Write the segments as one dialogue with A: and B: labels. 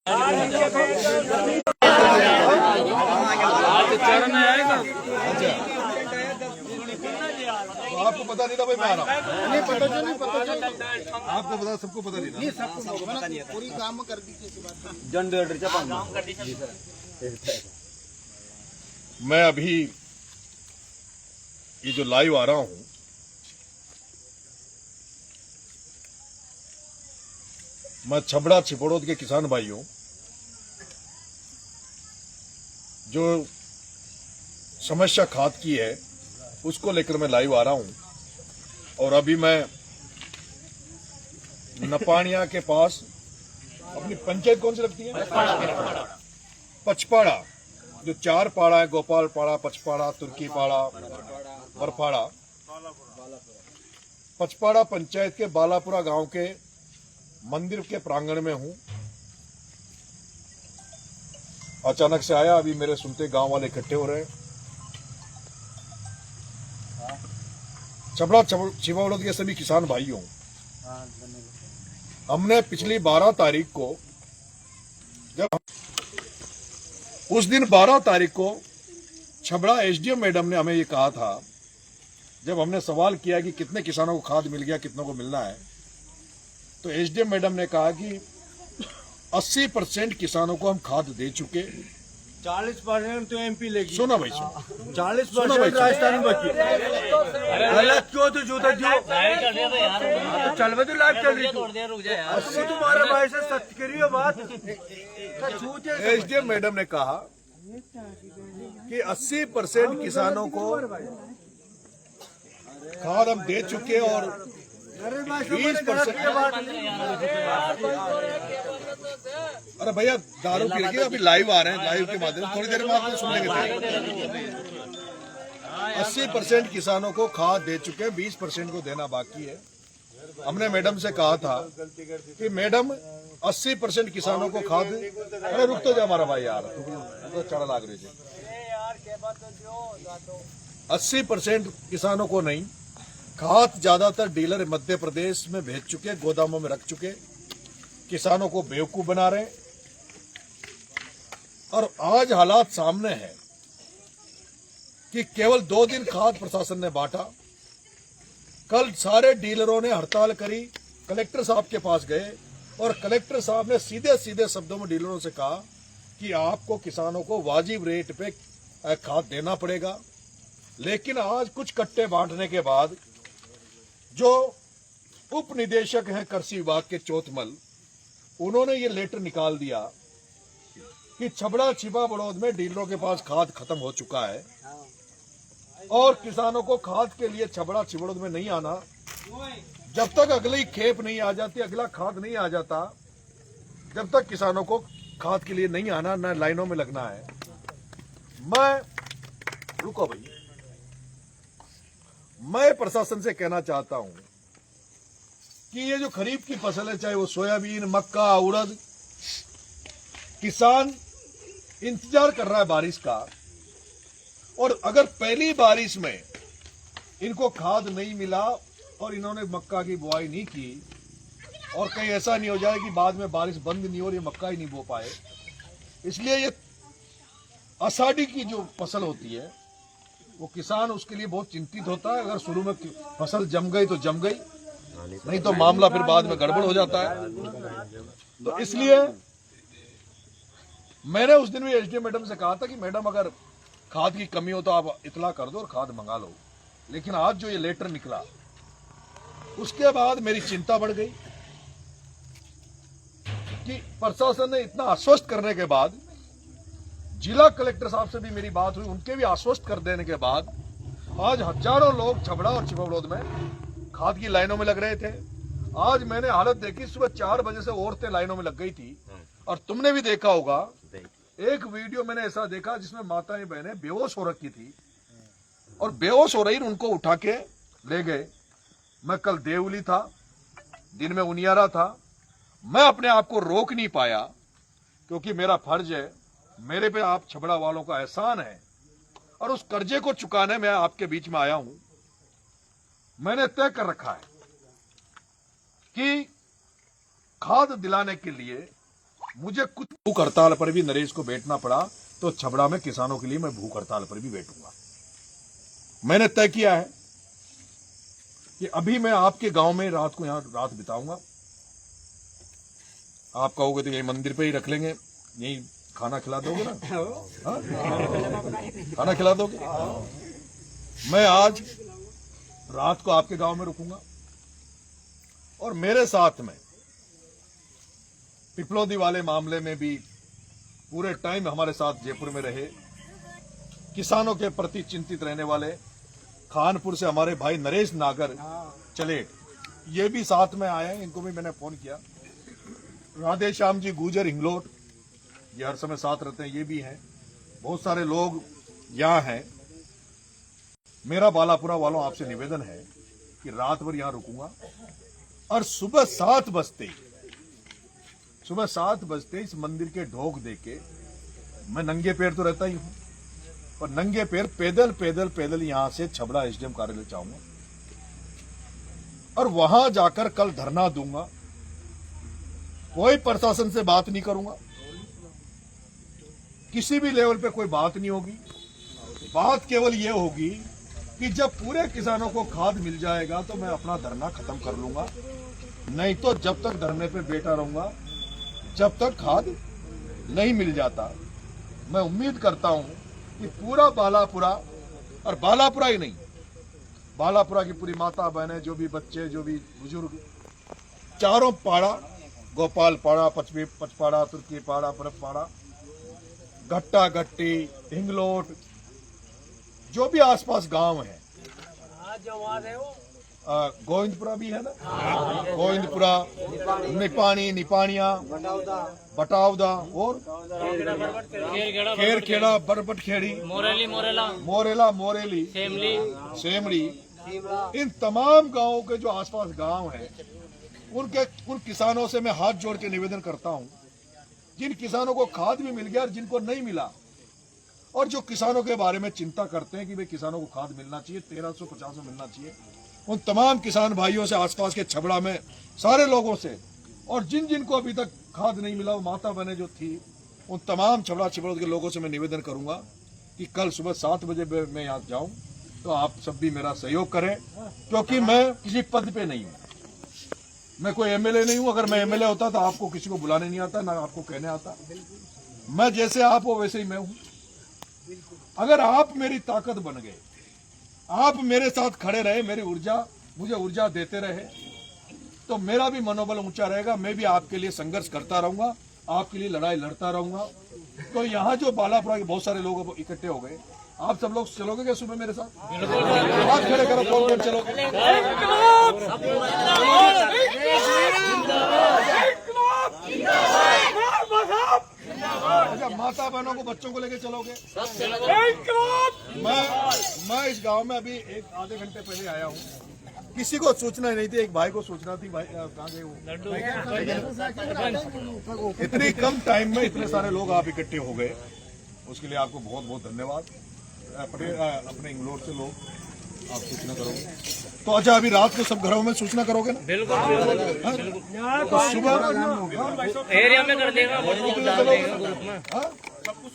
A: चरण आएगा।
B: तो आपको पता नहीं था भाई मैं आ रहा हूँ? नहीं पता चल नहीं पता चल आपको पता सबको पता नहीं था? नहीं सबको पता नहीं था। पूरी काम कर दी थी मैं अभी ये जो लाइव आ रहा हूँ मैं छबड़ा छिपड़ोद के किसान भाइयों जो समस्या खाद की है उसको लेकर मैं लाइव आ रहा हूं। और अभी मैं नपानिया के पास अपनी पंचायत कौन सी लगती है? पचपाड़ा। जो 4 पाड़ा है, गोपाल पाड़ा, पचपाड़ा, तुर्की पाड़ा, बरपाड़ा। पचपाड़ा पंचायत के बालापुरा गांव के मंदिर के प्रांगण में हूं। अचानक से आया, अभी मेरे सुनते गांव वाले इकट्ठे हो रहे हैं। छबड़ा छिबड़ोद के सभी किसान भाइयों, हमने पिछली 12 तारीख को उस दिन 12 तारीख को छबड़ा एसडीएम मैडम ने हमें ये कहा था, जब हमने सवाल किया कि कितने किसानों को खाद मिल गया, कितनों को मिलना है, तो एसडीएम मैडम ने कहा कि 80% किसानों को हम खाद दे चुके।
A: 40% तो एमपी लेगी।
B: सुनो भाई,
A: 40% राजस्थान में बची। गलत क्यों तो जूता क्यों चल में तो लाइव चल रही थी। तुम्हारा भाई से सत्य करियो बात।
B: एसडीएम मैडम ने कहा कि 80% किसानों को खाद हम दे चुके और 20%। अरे भैया दारू पी रखिए, अभी लाइव आ रहे हैं, लाइव के माध्यम से थोड़ी देर में आपको सुन लेंगे। 80% किसानों को खाद दे चुके हैं, 20% को देना बाकी है। हमने मैडम से कहा था कि मैडम 80% किसानों को खाद, अरे रुक तो जा हमारा भाई यार, तो चढ़ा लाग रही थी। 80% किसानों को नहीं, खाद ज्यादातर डीलर मध्य प्रदेश में भेज चुके, गोदामों में रख चुके, किसानों को बेवकूफ बना रहे। और आज हालात सामने है कि केवल 2 दिन खाद प्रशासन ने बांटा। कल सारे डीलरों ने हड़ताल करी, कलेक्टर साहब के पास गए और कलेक्टर साहब ने सीधे सीधे शब्दों में डीलरों से कहा कि आपको किसानों को वाजिब रेट पे खाद देना पड़ेगा। लेकिन आज कुछ कट्टे बांटने के बाद जो उप निदेशक हैं कृषि विभाग के चौथमल, उन्होंने ये लेटर निकाल दिया कि छबड़ा छिबड़ोद में डीलरों के पास खाद खत्म हो चुका है और किसानों को खाद के लिए छबड़ा छिबड़ोद में नहीं आना। जब तक अगली खेप नहीं आ जाती, अगला खाद नहीं आ जाता, जब तक किसानों को खाद के लिए नहीं आना, न लाइनों में लगना है। मैं रुको भाई, मैं प्रशासन से कहना चाहता हूं कि ये जो खरीफ की फसल है, चाहे वो सोयाबीन, मक्का, उड़द, किसान इंतजार कर रहा है बारिश का। और अगर पहली बारिश में इनको खाद नहीं मिला और इन्होंने मक्का की बुआई नहीं की, और कहीं ऐसा नहीं हो जाए कि बाद में बारिश बंद नहीं हो और ये मक्का ही नहीं बो पाए। इसलिए ये आषाढ़ी की जो फसल होती है वो किसान उसके लिए बहुत चिंतित होता है। अगर शुरू में फसल जम गई तो जम गई, नहीं तो मामला फिर बाद में गड़बड़ हो जाता है। तो इसलिए मैंने उस दिन भी एसडीएम मैडम से कहा था कि मैडम अगर खाद की कमी हो तो आप इतला कर दो और खाद मंगा लो। लेकिन आज जो ये लेटर निकला उसके बाद मेरी चिंता बढ़ गई कि प्रशासन ने इतना आश्वस्त करने के बाद, जिला कलेक्टर साहब से भी मेरी बात हुई, उनके भी आश्वस्त कर देने के बाद आज हजारों लोग छबड़ा और छिबड़ोद में खाद की लाइनों में लग रहे थे। आज मैंने हालत देखी, सुबह 4 बजे से औरतें लाइनों में लग गई थी। और तुमने भी देखा होगा, एक वीडियो मैंने ऐसा देखा जिसमें माताएं बहनें बेहोश हो रखी थी और बेहोश हो रही, उनको उठा के ले गए। मैं कल देवली था, दिन में उनियारा था, मैं अपने आप को रोक नहीं पाया क्योंकि मेरा फर्ज है, मेरे पे आप छबड़ा वालों का एहसान है और उस कर्जे को चुकाने में आपके बीच में आया हूं। मैंने तय कर रखा है कि खाद दिलाने के लिए मुझे कुछ भूख हड़ताल पर भी नरेश को बैठना पड़ा तो छबड़ा में किसानों के लिए मैं भूख हड़ताल पर भी बैठूंगा। मैंने तय किया है कि अभी मैं आपके गांव में रात को यहां रात बिताऊंगा। आप कहोगे तो यही मंदिर पे ही रख लेंगे, यही खाना खिला दोगे ना? खाना खिला दोगे? मैं आज रात को आपके गांव में रुकूंगा और मेरे साथ में पिपलोदी वाले मामले में भी पूरे टाइम हमारे साथ जयपुर में रहे, किसानों के प्रति चिंतित रहने वाले खानपुर से हमारे भाई नरेश नागर चलेट, ये भी साथ में आए हैं। इनको भी मैंने फोन किया। राधे श्याम जी गुजर हिंगलोट, ये हर समय साथ रहते हैं, ये भी हैं। बहुत सारे लोग यहाँ हैं। मेरा बालापुरा वालों आपसे निवेदन है कि रात भर यहाँ रुकूंगा और सुबह 7 बजते इस मंदिर के ढोक देके मैं नंगे पैर तो रहता ही हूं, पर नंगे पैर पैदल यहां से छबड़ा एसडीएम कार्यालय जाऊंगा और वहां जाकर कल धरना दूंगा। कोई प्रशासन से बात नहीं करूंगा, किसी भी लेवल पे कोई बात नहीं होगी। बात केवल ये होगी कि जब पूरे किसानों को खाद मिल जाएगा तो मैं अपना धरना खत्म कर लूंगा, नहीं तो जब तक धरने पे बैठा रहूंगा जब तक खाद नहीं मिल जाता। मैं उम्मीद करता हूं कि पूरा बालापुरा, और बालापुरा ही नहीं, बालापुरा की पूरी माता बहनें, जो भी बच्चे, जो भी बुजुर्ग, चारों पाड़ा, गोपाल पाड़ा, पचपाड़ा, तुर्की पाड़ा, बर्फ पाड़ा, घट्टा घट्टी, हिंगलोट, जो भी आसपास गांव है, गोविंदपुरा भी है ना, गोविंदपुरा, निपानिया, बटावदा और खेरखेड़ा, बरबटखेड़ी, मोरेली, सेमड़ी, इन तमाम गांवों के जो आसपास गांव हैं, उन किसानों से मैं हाथ जोड़ के निवेदन करता हूं, जिन किसानों को खाद भी मिल गया और जिनको नहीं मिला, और जो किसानों के बारे में चिंता करते हैं कि भाई किसानों को खाद मिलना चाहिए, 1350 में मिलना चाहिए, उन तमाम किसान भाइयों से, आसपास के छबड़ा में सारे लोगों से, और जिन जिन को अभी तक खाद नहीं मिला, वो माता बहनें जो थी, उन तमाम छबड़ा के लोगों से मैं निवेदन करूंगा कि कल सुबह 7 बजे मैं यहाँ जाऊं तो आप सब भी मेरा सहयोग करें, क्योंकि मैं किसी पद पे नहीं हूं, मैं कोई एमएलए नहीं हूं। अगर मैं एमएलए होता तो आपको किसी को बुलाने नहीं आता, ना आपको कहने आता। मैं जैसे आप हो वैसे ही मैं हूं। अगर आप मेरी ताकत बन गए, आप मेरे साथ खड़े रहे, मुझे ऊर्जा देते रहे, तो मेरा भी मनोबल ऊंचा रहेगा। मैं भी आपके लिए संघर्ष करता रहूंगा, आपके लिए लड़ाई लड़ता रहूंगा। तो यहाँ जो बालापुरा के बहुत सारे लोग इकट्ठे हो गए, आप सब लोग चलोगे क्या सुबह मेरे साथ? हाथ खड़े करो, कौन चलोगे? अच्छा, माता बहनों को, बच्चों को लेके चलोगे? मैं इस गांव में अभी आधे घंटे पहले आया हूँ, किसी को सूचना नहीं थी। एक भाई को सूचना थी, भाई कहाँ गए वो? इतनी कम टाइम में इतने सारे लोग आप इकट्ठे हो गए, उसके लिए आपको बहुत बहुत धन्यवाद। अपने इंग्लोर से लोग आप सूचना करोगे तो अच्छा, अभी रात को सब घरों में सूचना करोगे ना? बिल्कुल। तो सुबह एरिया में कर देगा।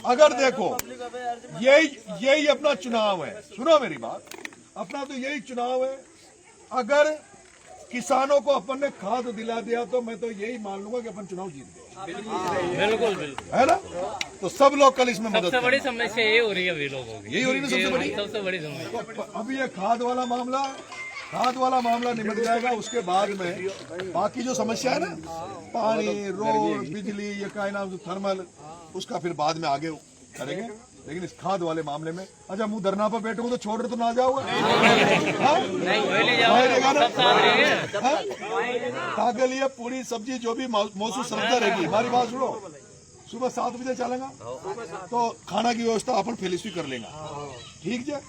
B: अगर देखो, यही अपना चुनाव है। सुनो मेरी बात, अपना तो यही चुनाव है। अगर किसानों को अपन ने खाद दिला दिया तो मैं तो यही मान लूंगा कि अपन चुनाव जीत गए। बिल्कुल है ना? तो सब लोग कल इसमें मदद। सबसे बड़ी समस्या ये हो रही है अभी लोगों की, यही हो रही है सबसे बड़ी समस्या। तो अभी ये खाद वाला मामला निपट जाएगा, उसके बाद में बाकी जो समस्या है ना, पानी, रोड, बिजली, ये क्या नाम, थर्मल, उसका फिर बाद में आगे करेंगे। लेकिन इस खाद वाले मामले में, अच्छा मुंह धरना पर बैठूंगा तो छोड़ रहे तो ना जाओगे? ताकि लिए पूरी सब्जी जो भी मौसू सब्जी रहेगी, हमारी बात सुनो, सुबह 7 बजे चलेगा तो खाना की व्यवस्था अपन फेलिसी कर लेगा। ठीक है,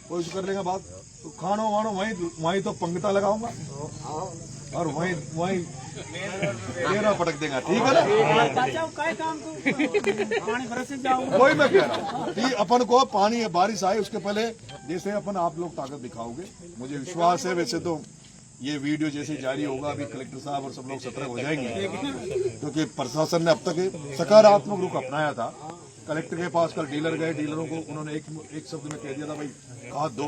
B: कोई कर लेगा बात। तो खानो वानो वहीं तो पंगता लगाऊंगा और वहीं तेरा पटक देगा। ठीक है ना? वही मैं कह रहा हूँ कि अपन को पानी, बारिश आए उसके पहले, जैसे अपन आप लोग ताकत दिखाओगे, मुझे विश्वास है। वैसे तो ये वीडियो जैसे जारी होगा अभी कलेक्टर साहब और सब लोग सतर्क हो जाएंगे, क्योंकि प्रशासन ने अब तक सकारात्मक रुख अपनाया था। कलेक्टर के पास कल डीलर गए, डीलरों को उन्होंने एक शब्द में कह दिया था भाई खाद दो।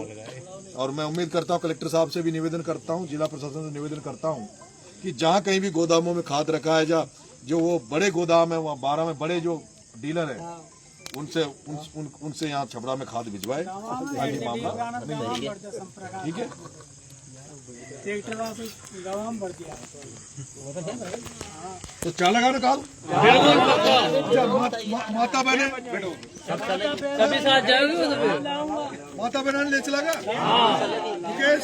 B: और मैं उम्मीद करता हूँ, कलेक्टर साहब से भी निवेदन करता हूँ, जिला प्रशासन से निवेदन करता हूँ कि जहाँ कहीं भी गोदामों में खाद रखा है, जो वो बड़े गोदाम है वहाँ 12 में बड़े जो डीलर है उनसे यहाँ छपरा में खाद भिजवाए ताकि मामला ठीक है। तो चालक ना काल माता बहने
C: कभी साथ जाओगे
B: माता बहना ले चला गया मुकेश